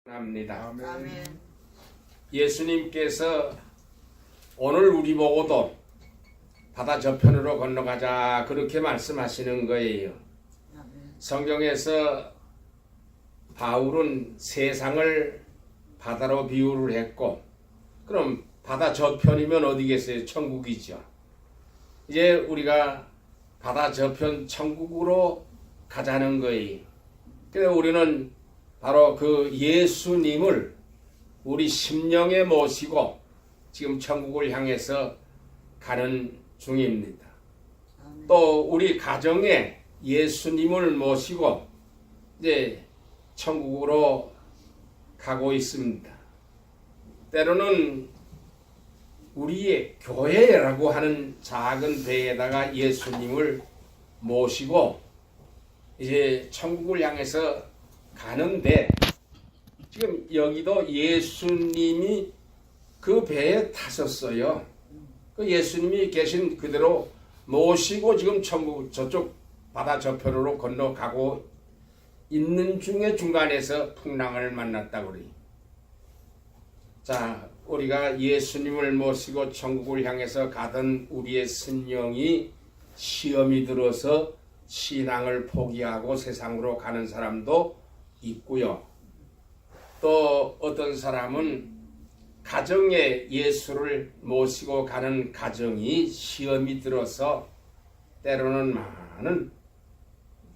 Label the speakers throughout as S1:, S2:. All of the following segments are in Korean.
S1: 합니다.
S2: 아멘.
S1: 예수님께서 오늘 우리 보고도 바다 저편으로 건너가자 그렇게 말씀하시는 거예요.
S2: 아멘.
S1: 성경에서 바울은 세상을 바다로 비유를 했고, 그럼 바다 저편이면 어디겠어요? 천국이죠. 이제 우리가 바다 저편 천국으로 가자는 거예요. 그래서 우리는 바로 그 예수님을 우리 심령에 모시고 지금 천국을 향해서 가는 중입니다.
S2: 아멘.
S1: 또 우리 가정에 예수님을 모시고 이제 천국으로 가고 있습니다. 때로는 우리의 교회라고 하는 작은 배에다가 예수님을 모시고 이제 천국을 향해서 가는데, 지금 여기도 예수님이 그 배에 타셨어요. 그 예수님이 계신 그대로 모시고 지금 천국 저쪽 바다 저편으로 건너가고 있는 중에 중간에서 풍랑을 만났다고 그래요. 자, 우리가 예수님을 모시고 천국을 향해서 가던 우리의 신령이 시험이 들어서 신앙을 포기하고 세상으로 가는 사람도 있고요. 또 어떤 사람은 가정에 예수를 모시고 가는 가정이 시험이 들어서 때로는 많은,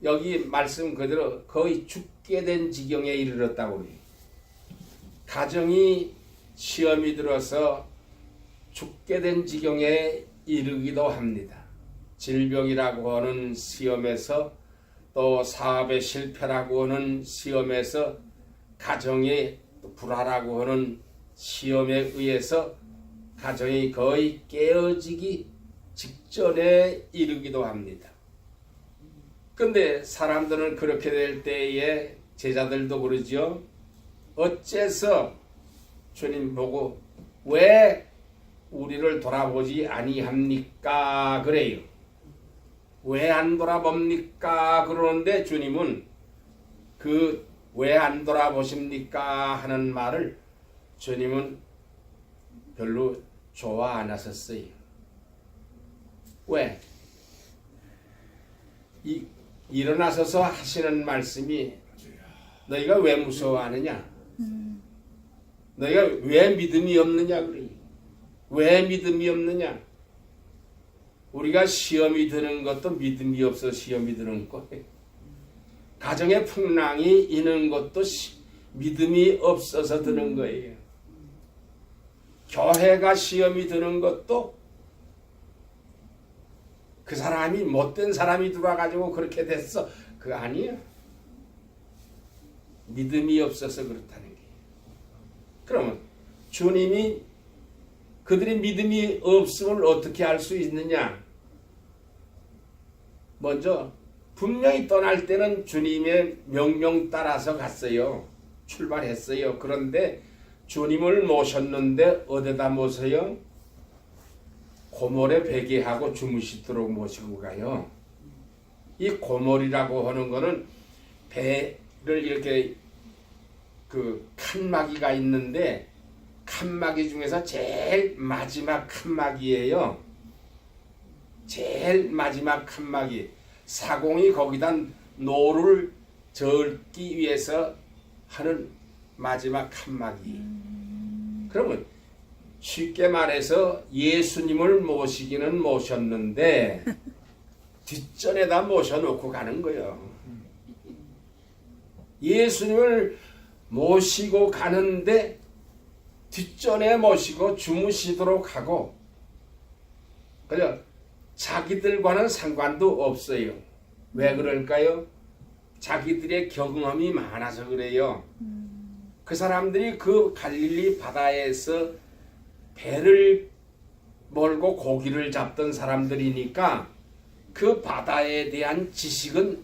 S1: 여기 말씀 그대로 거의 죽게 된 지경에 이르렀다고 해요. 가정이 시험이 들어서 죽게 된 지경에 이르기도 합니다. 질병이라고 하는 시험에서, 또 사업의 실패라고 하는 시험에서, 가정의 불화라고 하는 시험에 의해서 가정이 거의 깨어지기 직전에 이르기도 합니다. 근데 사람들은 그렇게 될 때에 제자들도 그러죠. 어째서 주님 보고 왜 우리를 돌아보지 아니합니까? 그래요. 왜 안 돌아봅니까? 그러는데 주님은 그 왜 안 돌아보십니까? 하는 말을 주님은 별로 좋아 안 하셨어요. 왜? 일어나서서 하시는 말씀이 너희가 왜 무서워하느냐? 너희가 왜 믿음이 없느냐? 그래. 왜 믿음이 없느냐? 우리가 시험이 드는 것도 믿음이 없어 시험이 드는 거예요. 가정에 풍랑이 있는 것도 믿음이 없어서 드는 거예요. 교회가 시험이 드는 것도 그 사람이 못된 사람이 들어와가지고 그렇게 됐어. 그거 아니에요. 믿음이 없어서 그렇다는 거예요. 그러면 주님이 그들이 믿음이 없음을 어떻게 알 수 있느냐? 먼저 분명히 떠날 때는 주님의 명령 따라서 갔어요. 출발했어요. 그런데 주님을 모셨는데 어디다 모셔요? 고mol에 베개하고 주무시도록 모시고 가요. 이 고mol이라고 하는 거는 배를 이렇게 그 칸막이가 있는데 칸막이 중에서 제일 마지막 칸막이에요. 제일 마지막 칸막이. 사공이 거기다 노를 저기 위해서 하는 마지막 칸막이. 그러면 쉽게 말해서 예수님을 모시기는 모셨는데 뒷전에다 모셔놓고 가는 거예요. 예수님을 모시고 가는데 뒷전에 모시고 주무시도록 하고, 그래서 자기들과는 상관도 없어요. 왜 그럴까요? 자기들의 경험이 많아서 그래요. 그 사람들이 그 갈릴리 바다에서 배를 몰고 고기를 잡던 사람들이니까 그 바다에 대한 지식은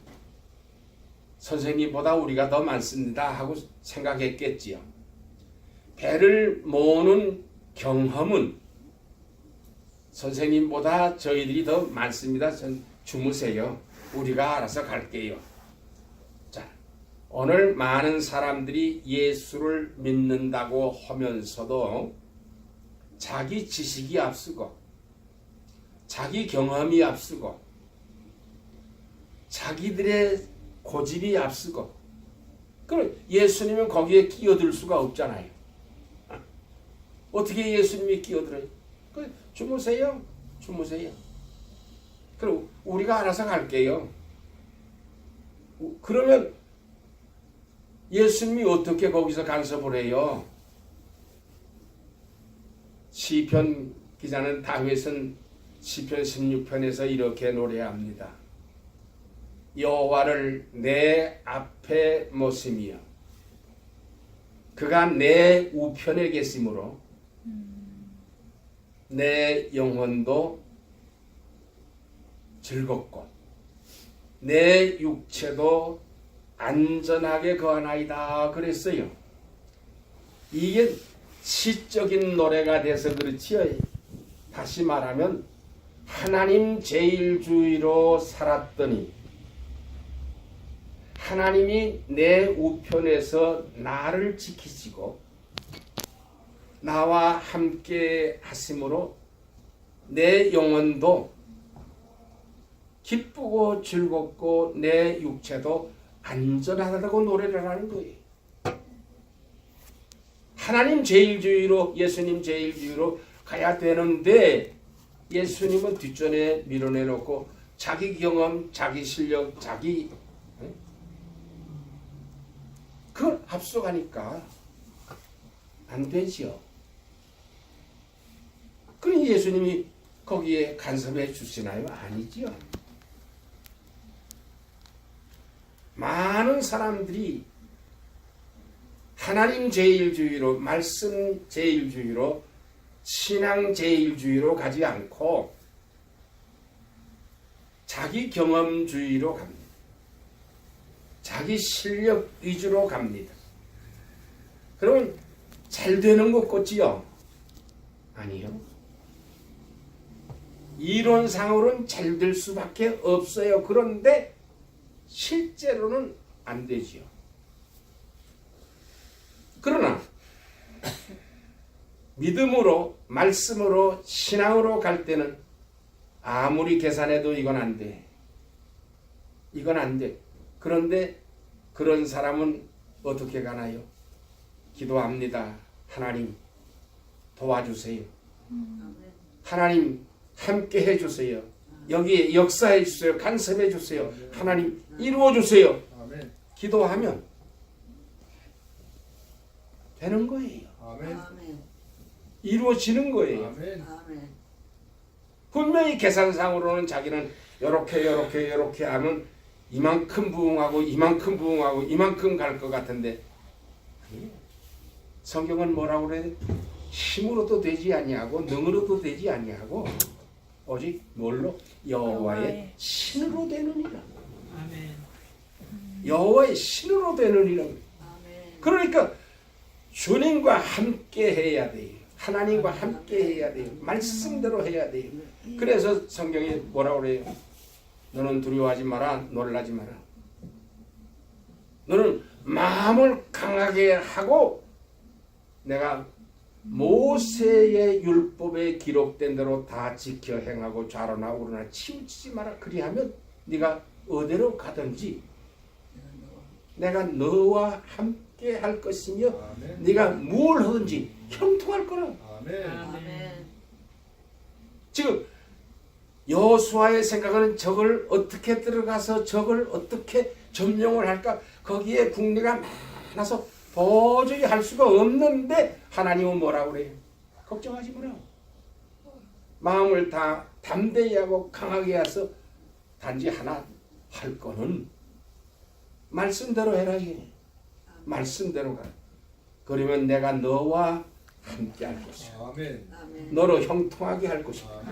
S1: 선생님보다 우리가 더 많습니다 하고 생각했겠지요. 배를 모으는 경험은 선생님보다 저희들이 더 많습니다. 주무세요. 우리가 알아서 갈게요. 자, 오늘 많은 사람들이 예수를 믿는다고 하면서도 자기 지식이 앞서고 자기 경험이 앞서고 자기들의 고집이 앞서고 그럼 예수님은 거기에 끼어들 수가 없잖아요. 어떻게 예수님이 끼어들어요? 주무세요. 주무세요. 그럼 우리가 알아서 갈게요. 그러면 예수님이 어떻게 거기서 간섭을 해요? 시편 기자는 다윗은 시편 16편에서 이렇게 노래합니다. 여호와를 내 앞에 모시며 그가 내 우편에 계심으로 내 영혼도 즐겁고 내 육체도 안전하게 거하나이다 그랬어요. 이게 시적인 노래가 돼서 그렇지요. 다시 말하면 하나님 제일주의로 살았더니 하나님이 내 우편에서 나를 지키시고 나와 함께 하심으로 내 영혼도 기쁘고 즐겁고 내 육체도 안전하다고 노래를 하는 거예요. 하나님 제일주의로 예수님 제일주의로 가야 되는데 예수님은 뒷전에 밀어내놓고 자기 경험, 자기 실력, 자기 그걸 앞서가니까 안 되죠. 그러니 예수님이 거기에 간섭해 주시나요? 아니죠. 많은 사람들이 하나님 제일주의로 말씀 제일주의로 신앙 제일주의로 가지 않고 자기 경험주의로 갑니다. 자기 실력 위주로 갑니다. 그러면 잘 되는 것 같지요? 아니요. 이론상으로는 잘 될 수밖에 없어요. 그런데 실제로는 안 되지요. 그러나 믿음으로 말씀으로 신앙으로 갈 때는 아무리 계산해도 이건 안 돼. 이건 안 돼. 그런데 그런 사람은 어떻게 가나요? 기도합니다. 하나님 도와주세요. 하나님 함께 해주세요. 여기에 역사해 주세요. 간섭해 주세요. 하나님 이루어 주세요. 기도하면 되는 거예요. 이루어지는 거예요. 분명히 계산상으로는 자기는 요렇게 하면 이만큼 부흥하고 이만큼 부흥하고 이만큼 갈 것 같은데 성경은 뭐라고 그래요? 힘으로도 되지 아니하고 능으로도 되지 아니하고 오직 뭘로? 여호와의 신으로 되느니라. 여호와의 신으로 되느니라. 그러니까 주님과 함께 해야 돼요. 하나님과 함께 해야 돼요. 말씀대로 해야 돼요. 그래서 성경이 뭐라고 그래요? 너는 두려워하지 마라. 놀라지 마라. 너는 마음을 강하게 하고 내가 모세의 율법에 기록된 대로 다 지켜 행하고 좌로나 우로나 치우치지 마라. 그리하면 네가 어디로 가든지 내가 너와 함께 할 것이며 네가 뭘 하든지 형통할 거라. 지금 여호수아의 생각은 저걸 어떻게 들어가서 저걸 어떻게 점령을 할까? 거기에 궁리가 많아서 도저히 할 수가 없는데 하나님은 뭐라고 그래요? 걱정하지 마라. 마음을 다 담대히 하고 강하게 해서 단지 하나 할 거는 말씀대로 해라. 이게. 말씀대로 가. 그러면 내가 너와 함께 할 것이야. 너로 형통하게 할 것이야.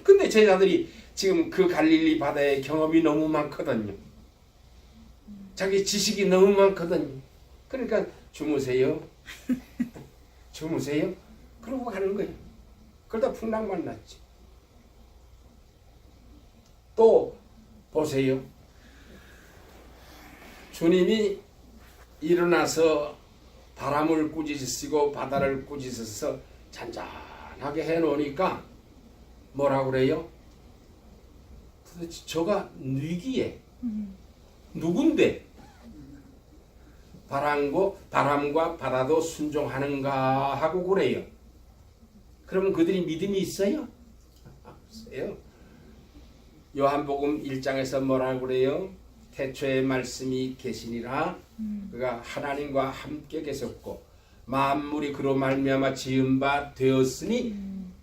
S1: 근데 제자들이 지금 그 갈릴리 바다의 경험이 너무 많거든요. 자기 지식이 너무 많거든요. 그러니까 주무세요. 주무세요. 그러고 가는 거예요. 그러다 풍랑 만났지. 또 보세요. 주님이 일어나서 바람을 꾸짖으시고 바다를 꾸짖으셔서 잔잔하게 해놓으니까 뭐라고 그래요? 도대체 저가 누구기에 누군데 바람과 바다도 순종하는가 하고 그래요. 그러면 그들이 믿음이 있어요? 없어요. 요한복음 1장에서 뭐라고 그래요? 태초에 말씀이 계시니라. 그가 하나님과 함께 계셨고 만물이 그로 말미암아 지은 바 되었으니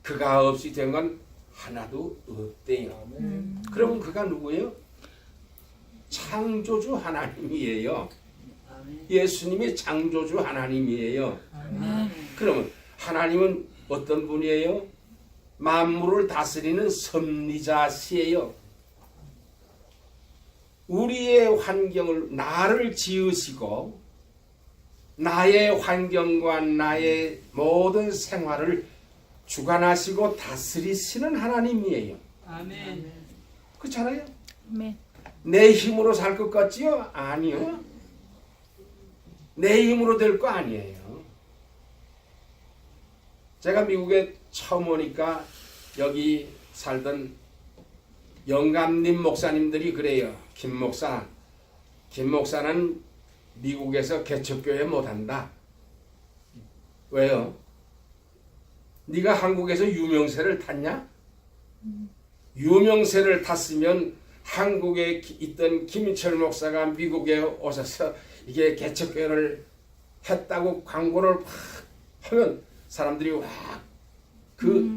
S1: 그가 없이 된 건 하나도 없대요. 그러면 그가 누구예요? 창조주 하나님이에요.
S2: 아멘.
S1: 예수님이 창조주 하나님이에요. 그러면 하나님은 어떤 분이에요? 만물을 다스리는 섭리자시에요. 우리의 환경을 나를 지으시고 나의 환경과 나의 모든 생활을 주관하시고 다스리시는 하나님이에요.
S3: 아멘.
S1: 그렇잖아요?
S4: 아멘.
S1: 내 힘으로 살 것 같지요? 아니요. 내 힘으로 될 거 아니에요. 제가 미국에 처음 오니까 여기 살던 영감님 목사님들이 그래요. 김 목사는 미국에서 개척교회 못한다. 왜요? 네가 한국에서 유명세를 탔냐? 유명세를 탔으면 한국에 있던 김인철 목사가 미국에 오셔서 이게 개척교회를 했다고 광고를 막 하면 사람들이 와 그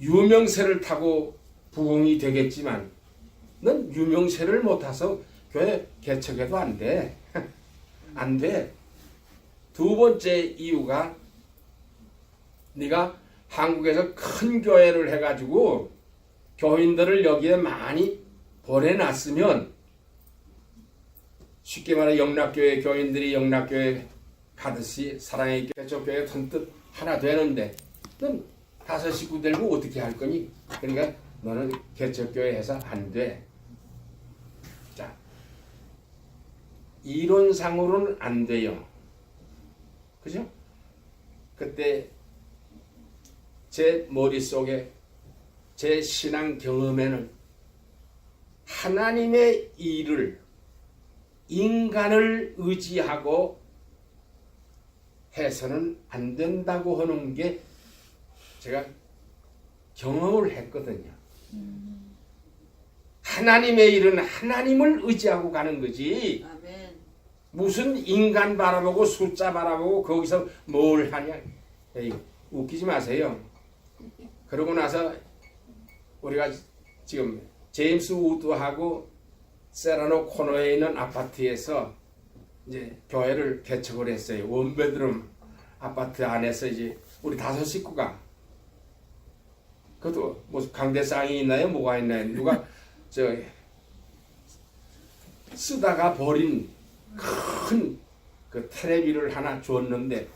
S1: 유명세를 타고 부흥이 되겠지만 넌 유명세를 못 타서 교회 개척해도 안 돼. 안 돼. 두 번째 이유가 네가 한국에서 큰 교회를 해가지고 교인들을 여기에 많이 보내놨으면 쉽게 말해 영락교회 교인들이 영락교회 가듯이 사랑의 개척교회 선뜻 하나 되는데 넌 다섯 식구 들고 어떻게 할 거니? 그러니까 너는 개척교회 해서 안 돼. 자, 이론상으로는 안 돼요. 그죠? 그때 제 머릿속에 제 신앙 경험에는 하나님의 일을 인간을 의지하고 해서는 안 된다고 하는 게 제가 경험을 했거든요. 하나님의 일은 하나님을 의지하고 가는 거지.
S2: 아멘.
S1: 무슨 인간 바라보고 숫자 바라보고 거기서 뭘 하냐. 에이, 웃기지 마세요. 그러고 나서 우리가 지금 제임스 우드하고 세라노 코너에 있는 아파트에서 이제 교회를 개척을 했어요. 원베드룸 아파트 안에서 이제 우리 다섯 식구가 그것도 뭐 강대상이 있나요? 뭐가 있나요? 누가 저 쓰다가 버린 큰 그 테레비를 하나 줬는데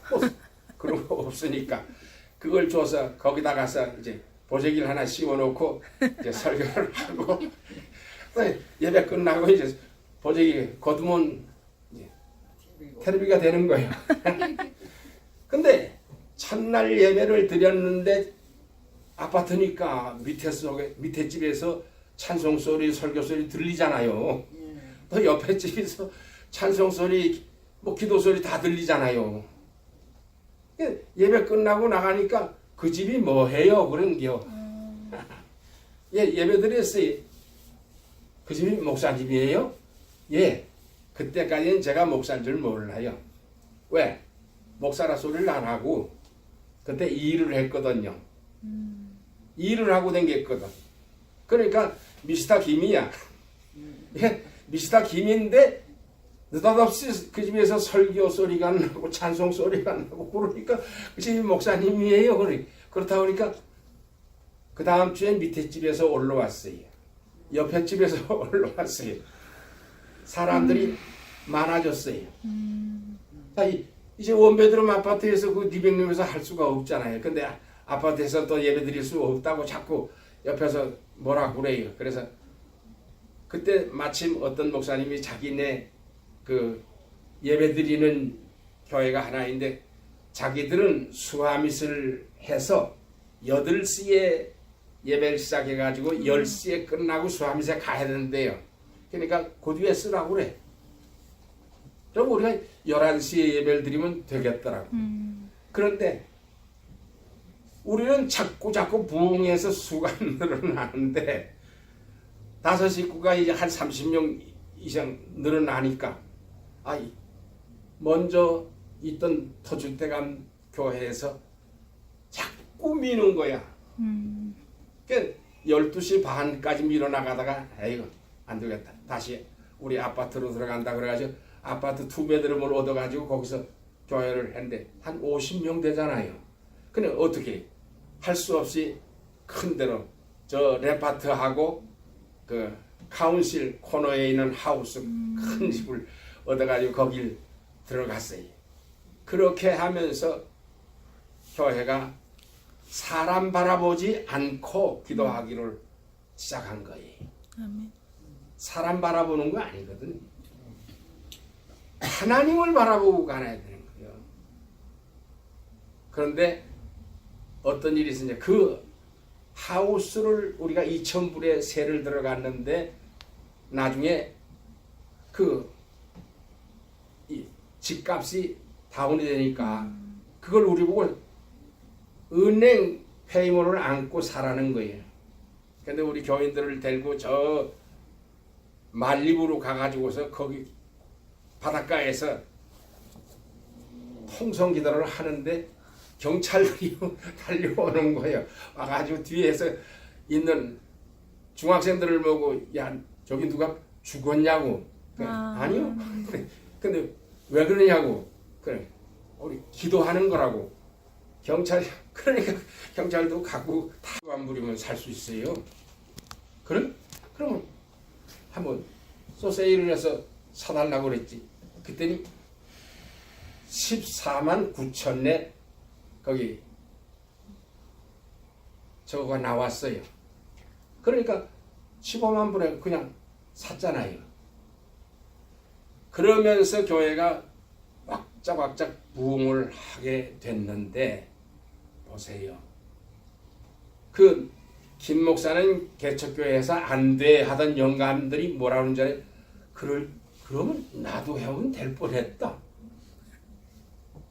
S1: 그런 거 없으니까 그걸 줘서 거기다 가서 이제 보재기를 하나 씌워놓고 이제 설교를 하고 예배 끝나고 이제 보재기 거두면 테레비가 되는 거예요. 근데 첫날 예배를 드렸는데 아파트니까 밑에 집에서 찬송 소리, 설교 소리 들리잖아요. 또 옆에 집에서 찬송 소리, 뭐 기도 소리 다 들리잖아요. 예배 끝나고 나가니까 그 집이 뭐 해요? 그런겨. 예배 드렸어요. 그 집이 목사 집이에요? 예. 그때까지는 제가 목사인 줄 몰라요. 왜? 목사라 소리를 안 하고 그때 일을 했거든요. 일을 하고 댕겼거든. 그러니까 미스터 김이야. 미스터 김인데 느닷없이 그 집에서 설교 소리가 안 나고 찬송 소리가 안 나고 그러니까 그 집이 목사님이에요. 그렇다 보니까 그 다음 주에 밑에 집에서 올라왔어요. 옆에 집에서 올라왔어요. 사람들이 많아졌어요. 이제 원베드룸 아파트에서 그 리빙룸에서 할 수가 없잖아요. 근데 아파트에서 또 예배 드릴 수 없다고 자꾸 옆에서 뭐라 그래요. 그래서 그때 마침 어떤 목사님이 자기네 그 예배드리는 교회가 하나인데 자기들은 수화밋을 해서 8시에 예배를 시작해가지고 10시에 끝나고 수화밋에 가야 되는데요. 그러니까 그 뒤에 쓰라고 그래. 그럼 우리가 11시에 예배를 드리면 되겠더라고. 그런데 우리는 자꾸 부흥해서 수가 늘어나는데 5 식구가 이제 한 30명 이상 늘어나니까 먼저 있던 터줏대감 교회에서 자꾸 미는 거야. 그러니까 12시 반까지 밀어나가다가 에이구 안 되겠다. 다시 우리 아파트로 들어간다 그래가지고 아파트 2배드룸을 얻어가지고 거기서 교회를 했는데 한 50명 되잖아요. 근데 어떻게 할 수 없이 큰 데로 저 레파트하고 그 카운실 코너에 있는 하우스 큰 집을 얻어가지고 거길 들어갔어요. 그렇게 하면서 교회가 사람 바라보지 않고 기도하기를 시작한 거예요.
S3: 아멘.
S1: 사람 바라보는 거 아니거든. 하나님을 바라보고 가야 되는 거예요. 그런데 어떤 일이 있었냐. 그 하우스를 우리가 2,000불에 세를 들어갔는데 나중에 그 집값이 다운이 되니까 그걸 우리 보고 은행 페이몬을 안고 사라는 거예요. 근데 우리 교인들을 데리고 저 말리부로 가가지고서 거기 바닷가에서 통성기도를 하는데 경찰들이 달려오는 거예요. 와가지고 뒤에서 있는 중학생들을 보고 야 저기 누가 죽었냐고. 아니요. 근데 왜 그러냐고. 그래 우리 기도하는 거라고. 경찰이 그러니까 경찰도 갖고 타고 안 부리면 살 수 있어요. 그러면 한번 소세일을 해서 사달라고 그랬지. 그때니 14만 9천에 거기 저거가 나왔어요. 그러니까 15만 불에 그냥 샀잖아요. 그러면서 교회가 왁작왁작 부흥을 하게 됐는데 보세요. 그 김 목사는 개척교회에서 안 돼 하던 영감들이 뭐라 그러는 줄 알아요? 그러면 나도 하면 될 뻔했다.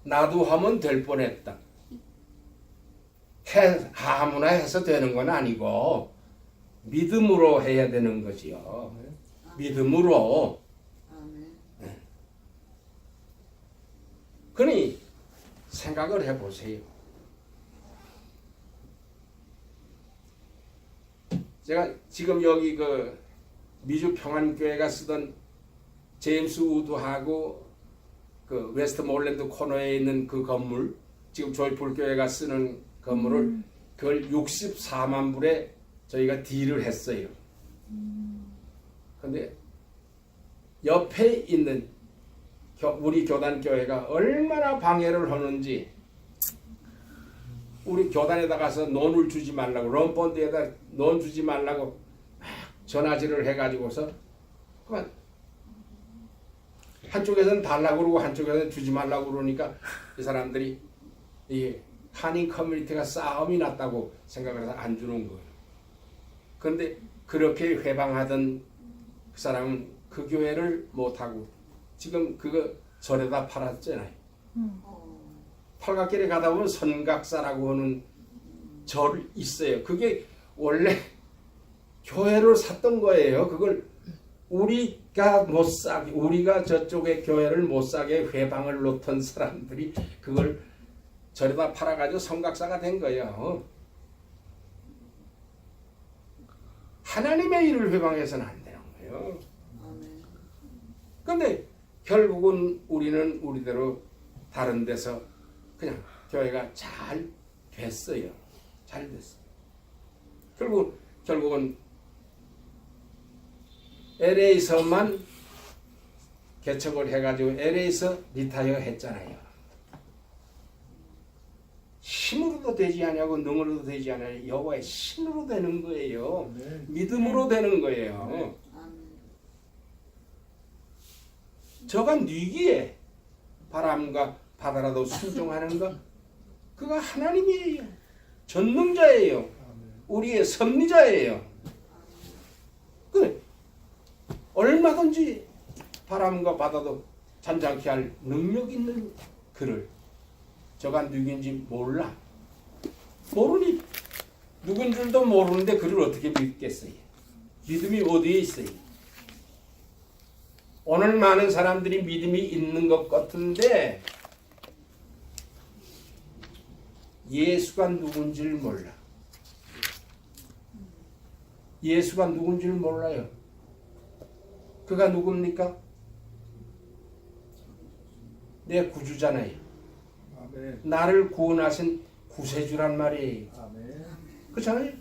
S1: 나도 하면 될 뻔했다. 아무나 해서 되는 건 아니고 믿음으로 해야 되는 거지요. 믿음으로.
S2: 아멘.
S1: 그러니 생각을 해보세요. 제가 지금 여기 그 미주 평안교회가 쓰던 제임스 우드하고 그 웨스트몰랜드 코너에 있는 그 건물, 지금 조이풀 교회가 쓰는 건물을 그걸 64만 불에 저희가 딜을 했어요. 근데 옆에 있는 우리 교단 교회가 얼마나 방해를 하는지 우리 교단에다 가서 논을 주지 말라고 럼펀드에다 논 주지 말라고 전화질을 해가지고서 그만 한쪽에서는 달라고 그러고 한쪽에서는 주지 말라고 그러니까 이 사람들이 이 한인 커뮤니티가 싸움이 났다고 생각을 해서 안 주는 거예요. 그런데 그렇게 회방하던 그 사람은 그 교회를 못하고 지금 그거 절에다 팔았잖아요. 팔각길에 가다 보면 선각사라고 하는 절 있어요. 그게 원래 교회를 샀던 거예요. 그걸 우리가 못 사게, 우리가 저쪽에 교회를 못 사게 회방을 놓던 사람들이 그걸 절에다 팔아가지고 선각사가 된 거예요. 하나님의 일을 회방해서는 안 되는 거예요. 그런데 결국은 우리는 우리대로 다른 데서 그냥 교회가 잘 됐어요. 잘 됐어요. 결국은 LA에서만 개척을 해가지고 LA에서 리타이어 했잖아요. 힘으로도 되지 않냐고 능으로도 되지 않아요. 여호와의 신으로 되는 거예요. 믿음으로 되는 거예요. 저가 뉘기에 바람과 바다라도 순종하는 것, 그가 하나님이에요. 전능자예요. 우리의 섭리자예요. 그래, 얼마든지 바람과 바다도 잠잠케 할 능력 있는 그를 저가 누구인지 몰라. 모르니 누군 줄도 모르는데 그를 어떻게 믿겠어요? 믿음이 어디에 있어요? 오늘 많은 사람들이 믿음이 있는 것 같은데 예수가 누군지를 몰라. 예수가 누군지를 몰라요. 그가 누굽니까? 내 구주잖아요.
S3: 아멘.
S1: 나를 구원하신 구세주란 말이에요.
S3: 아멘.
S1: 그렇잖아요.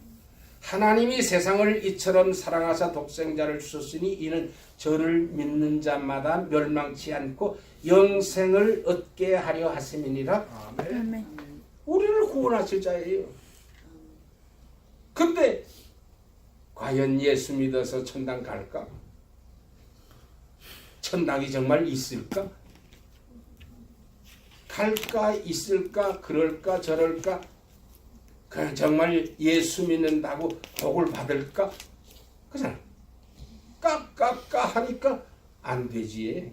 S1: 하나님이 세상을 이처럼 사랑하사 독생자를 주셨으니 이는 저를 믿는 자마다 멸망치 않고 영생을 얻게 하려 하심이니라.
S3: 아멘.
S1: 우리를 구원하실 자예요. 근데 과연 예수 믿어서 천당 갈까? 천당이 정말 있을까? 갈까 있을까 그럴까 저럴까? 그냥 정말 예수 믿는다고 복을 받을까? 그잖아. 까까까 하니까 안 되지.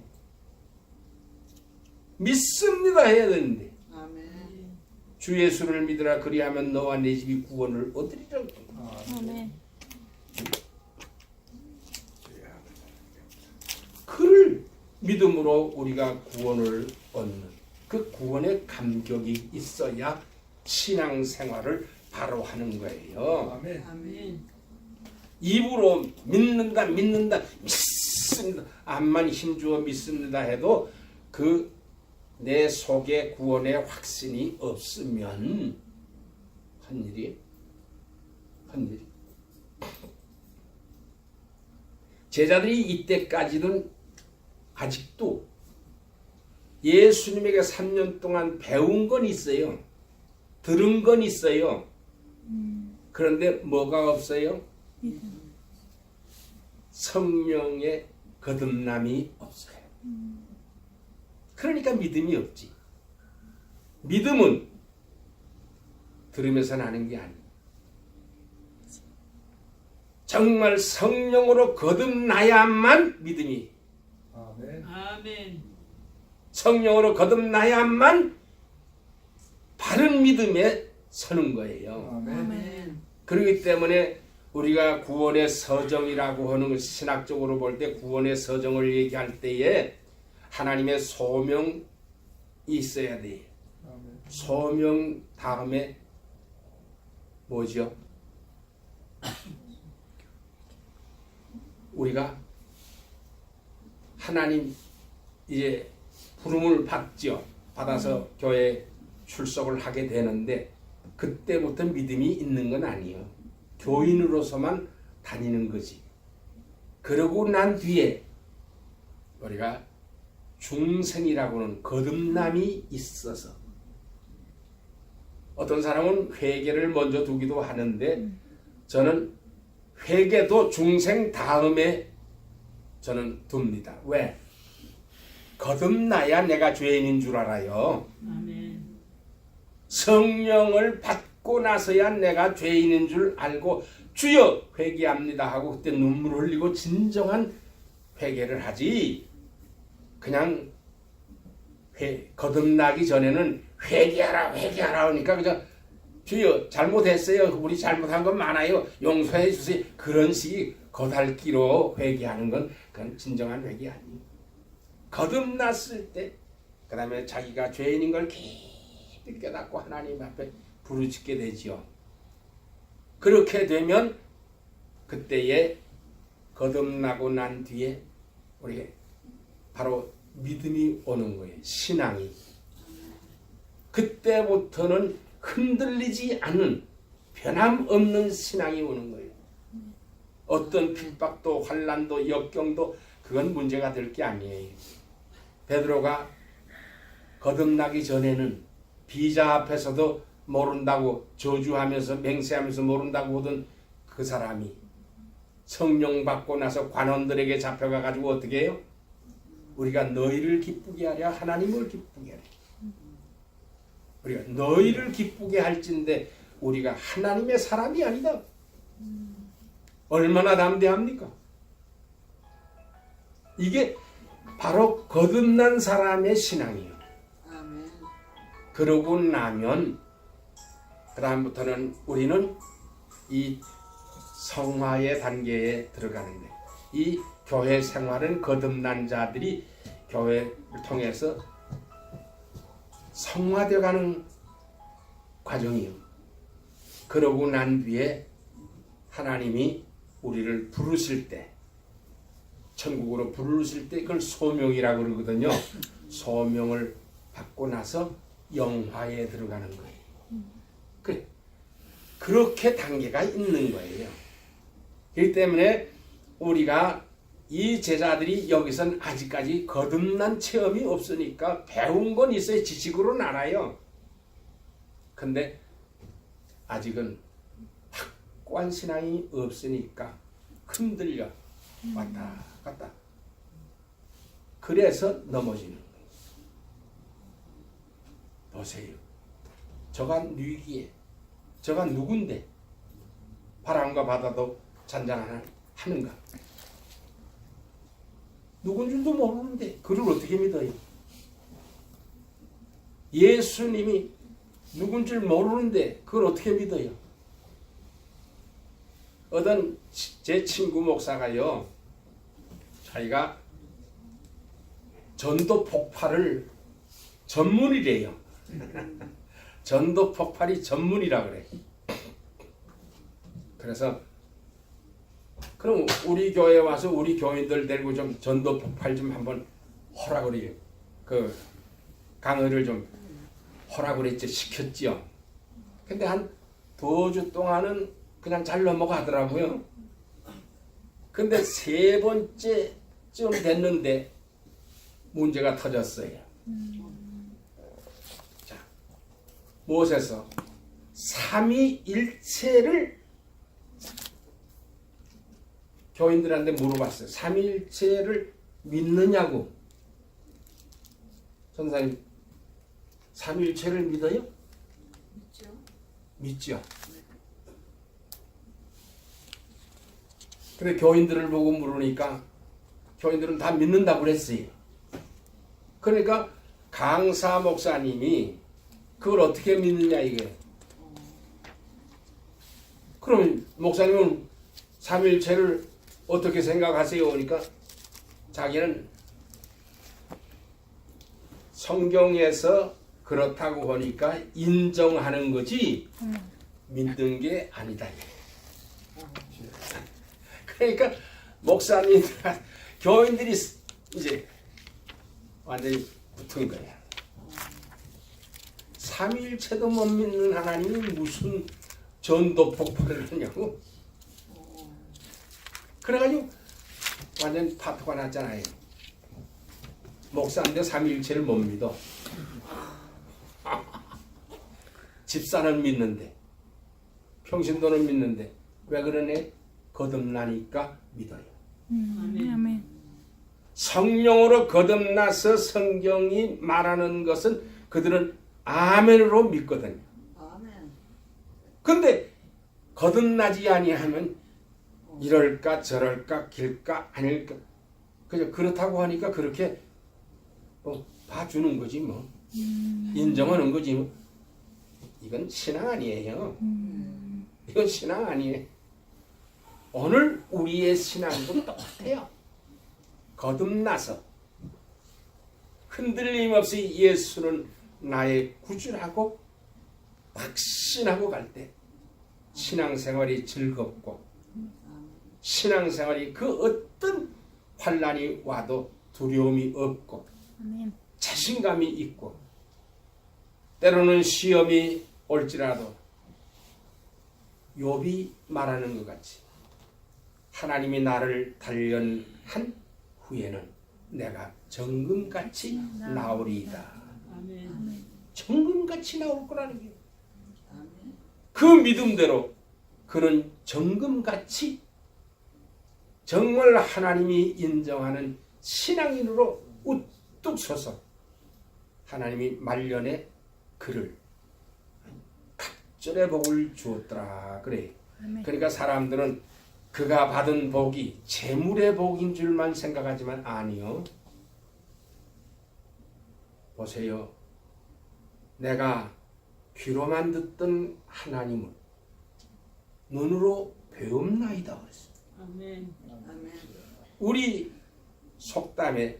S1: 믿습니다 해야 되는데.
S2: 아멘.
S1: 주 예수를 믿으라 그리하면 너와 내 집이 구원을 얻으리라.
S4: 아멘.
S1: 그를 믿음으로 우리가 구원을 얻는 그 구원의 감격이 있어야 신앙생활을 바로 하는 거예요.
S3: 아멘.
S2: 아멘.
S1: 입으로 믿는다 믿습니다 암만 힘주어 믿습니다 해도 그 내 속에 구원의 확신이 없으면 한 일이 제자들이 이때까지는 아직도 예수님에게 3년 동안 배운 건 있어요. 들은 건 있어요. 그런데 뭐가 없어요? 성령의 거듭남이 없어요. 그러니까 믿음이 없지. 믿음은 들으면서 나는 게 아니에요. 정말 성령으로 거듭나야만 믿음이,
S3: 아멘.
S2: 아멘.
S1: 성령으로 거듭나야만 바른 믿음에 서는 거예요.
S3: 아멘.
S2: 아멘.
S1: 그렇기 때문에 우리가 구원의 서정이라고 하는 것이 신학적으로 볼 때 구원의 서정을 얘기할 때에 하나님의 소명이 있어야 돼요.
S3: 아멘.
S1: 소명 다음에 뭐죠? 우리가 하나님 이제 부름을 받죠. 받아서 교회 출석을 하게 되는데 그때부터 믿음이 있는 건 아니에요. 교인으로서만 다니는 거지. 그러고 난 뒤에 우리가 중생이라고는 거듭남이 있어서 어떤 사람은 회개를 먼저 두기도 하는데 저는 회개도 중생 다음에 저는 둡니다. 왜? 거듭나야 내가 죄인인 줄 알아요.
S2: 아멘.
S1: 성령을 받고 나서야 내가 죄인인 줄 알고 주여 회개합니다 하고 그때 눈물 흘리고 진정한 회개를 하지. 그냥 거듭나기 전에는 회개하라 하니까 그저 주여 잘못했어요. 우리 잘못한 건 많아요. 용서해 주세요. 그런 식의 거달기로 회개하는 건 그건 진정한 회개 아니에요. 거듭났을 때 그 다음에 자기가 죄인인 걸 깊이 깨닫고 하나님 앞에 부르짖게 되지요. 그렇게 되면 그때에 거듭나고 난 뒤에 우리 바로 믿음이 오는 거예요. 신앙이. 그때부터는 흔들리지 않는 변함없는 신앙이 오는 거예요. 어떤 핍박도 환난도 역경도 그건 문제가 될 게 아니에요. 베드로가 거듭나기 전에는 비자 앞에서도 모른다고 저주하면서 맹세하면서 모른다고 하던 그 사람이 성령 받고 나서 관원들에게 잡혀가 가지고 어떻게 해요? 우리가 너희를 기쁘게 하랴 하나님을 기쁘게 하랴. 우리가 너희를 기쁘게 할진대 우리가 하나님의 사람이 아니다. 얼마나 담대합니까? 이게 바로 거듭난 사람의 신앙이에요.
S4: 아멘.
S1: 그러고 나면 그 다음부터는 우리는 이 성화의 단계에 들어가는데 이 교회 생활은 거듭난 자들이 교회를 통해서 성화되어가는 과정이에요. 그러고 난 뒤에 하나님이 우리를 부르실 때 천국으로 부르실 때 그걸 소명이라고 그러거든요. 소명을 받고 나서 영화에 들어가는 거예요. 그렇게 단계가 있는 거예요. 그렇기 때문에 우리가 이 제자들이 여기선 아직까지 거듭난 체험이 없으니까 배운 건 있어요. 지식으로는 알아요. 근데 아직은 확고한 신앙이 없으니까 흔들려 왔다 갔다. 그래서 넘어지는 거예요. 보세요. 저가 뉘기에 저가 누군데 바람과 바다도 잔잔하나 하는가? 누군 줄도 모르는데 그를 어떻게 믿어요? 예수님이 누군 줄 모르는데 그걸 어떻게 믿어요? 어떤 제 친구 목사가요, 자기가 전도 폭발을 전문이래요. 전도 폭발이 전문이라 그래. 그래서 그럼 우리 교회에 와서 우리 교인들 데리고 좀 전도 폭발 좀 한번 하라 그래요. 그 강의를 좀 하라 그랬지, 시켰지요. 근데 한 2주 동안은 그냥 잘 넘어가더라고요. 근데 3번째쯤 됐는데 문제가 터졌어요. 자, 무엇에서? 삼위일체를 교인들한테 물어봤어요. 삼위일체를 믿느냐고. 선생님, 삼위일체를 믿어요?
S4: 있죠?
S1: 믿죠. 근데 교인들을 보고 물으니까 교인들은 다 믿는다고 그랬어요. 그러니까 강사 목사님이 그걸 어떻게 믿느냐 이게. 그럼 목사님은 삼위일체를 어떻게 생각하세요? 그러니까 자기는 성경에서 그렇다고 하니까 인정하는 거지 믿는 게 아니다. 그러니까 목사님, 교인들이 이제 완전히 붙은 거야. 삼위일체도 못 믿는 하나님이 무슨 전도 폭발을 하냐고. 그래가지고 완전 파토가 났잖아요. 목사인데 삼위일체를 못 믿어. 집사는 믿는데, 평신도는 믿는데 왜 그러네? 거듭나니까 믿어요.
S2: 아멘.
S1: 성령으로 거듭나서 성경이 말하는 것은 그들은 아멘으로 믿거든요.
S4: 아멘.
S1: 근데 거듭나지 아니하면 이럴까 저럴까 길까 아닐까 그냥 그렇다고 하니까 그렇게 뭐 봐주는 거지 뭐. 인정하는 거지 뭐. 이건 신앙 아니에요. 이건 신앙 아니에요. 오늘 우리의 신앙도 똑같아요. 거듭나서 흔들림 없이 예수는 나의 구주라고 확신하고 갈 때 신앙생활이 즐겁고 신앙생활이 그 어떤 환난이 와도 두려움이 없고 자신감이 있고 때로는 시험이 올지라도 욥이 말하는 것 같이 하나님이 나를 단련한 후에는 내가 정금같이 나오리이다.
S2: 아멘.
S1: 정금같이 나올 거라는 게.
S4: 아멘.
S1: 그 믿음대로 그는 정금같이 정말 하나님이 인정하는 신앙인으로 우뚝 서서 하나님이 말년에 그를 갑절의 복을 주었더라 그래.
S2: 아멘.
S1: 그러니까 사람들은 그가 받은 복이 재물의 복인 줄만 생각하지만 아니요. 보세요. 내가 귀로만 듣던 하나님을 눈으로 배움나이다 그랬어요.
S2: 아멘.
S4: 아멘.
S1: 우리 속담에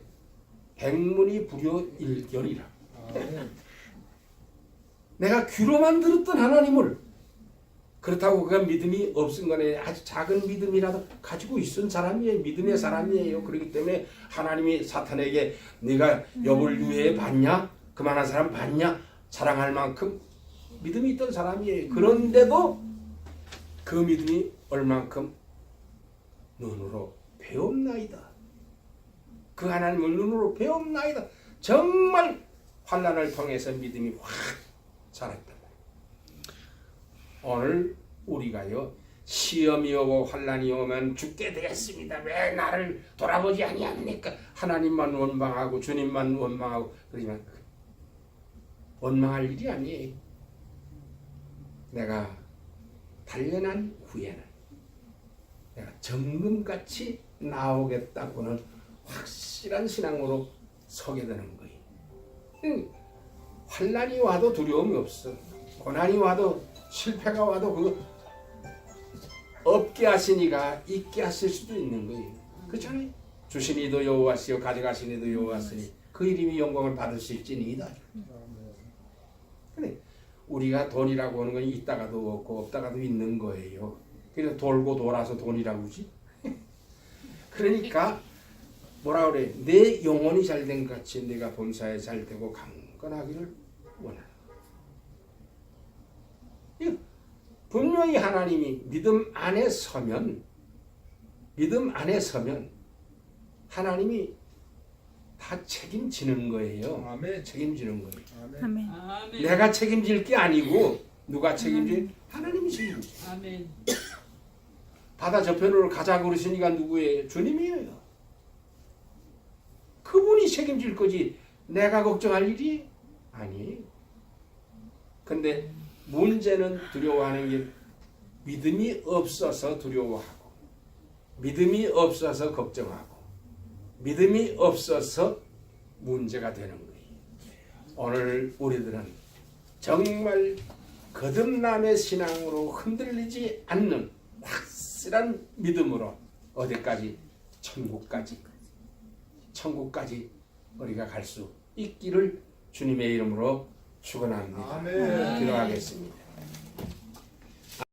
S1: 백문이 불여일견이라.
S3: 아멘.
S1: 내가 귀로만 들었던 하나님을 그렇다고 그가 믿음이 없은 거네. 아주 작은 믿음이라도 가지고 있은 사람이에요. 믿음의 사람이에요. 그렇기 때문에 하나님이 사탄에게 네가 욥을 유해해 봤냐? 그만한 사람 봤냐? 자랑할 만큼 믿음이 있던 사람이에요. 그런데도 그 믿음이 얼만큼 눈으로 배움나이다. 그 하나님을 눈으로 배움나이다. 정말 환난을 통해서 믿음이 확 자랐다. 오늘 우리가요 시험이 오고 환난이 오면 죽게 되겠습니다. 왜 나를 돌아보지 아니합니까? 하나님만 원망하고 주님만 원망하고 그러지만 원망할 일이 아니에요. 내가 단련한 후에는 내가 정금같이 나오겠다고는 확실한 신앙으로 서게 되는 거예요. 환난이 와도 두려움이 없어. 고난이 와도 실패가 와도 그거 없게 하시니가 있게 하실 수도 있는 거예요. 그렇잖아요. 주신 이도 여호와시요 가져가신 이도 여호와시니 그 이름이 영광을 받으실지니이다. 근데 우리가 돈이라고 하는 건 있다가도 없고 없다가도 있는 거예요. 그래서 돌고 돌아서 돈이라고 그러지. 그러니까 뭐라 그래? 내 영혼이 잘된 것 같이 내가 범사에 잘되고 강건하기를 원한다. 분명히 하나님이 믿음 안에 서면 하나님이 다 책임지는 거예요.
S3: 아멘.
S1: 책임지는 거예요.
S3: 아멘.
S2: 아멘.
S5: 아멘.
S1: 내가 책임질 게 아니고 누가 책임질? 하나님이 책임지.
S5: 아멘.
S1: 바다 저편으로 가자 그러시니까 누구예요? 주님이에요. 그분이 책임질 거지 내가 걱정할 일이 아니에요. 근데 문제는 두려워하는 게 믿음이 없어서 두려워하고 믿음이 없어서 걱정하고 믿음이 없어서 문제가 되는 거예요. 오늘 우리들은 정말 거듭남의 신앙으로 흔들리지 않는 확실한 믿음으로 어디까지? 천국까지 우리가 갈 수 있기를 주님의 이름으로 축원합니다.
S3: 아멘.
S1: 기도하겠습니다.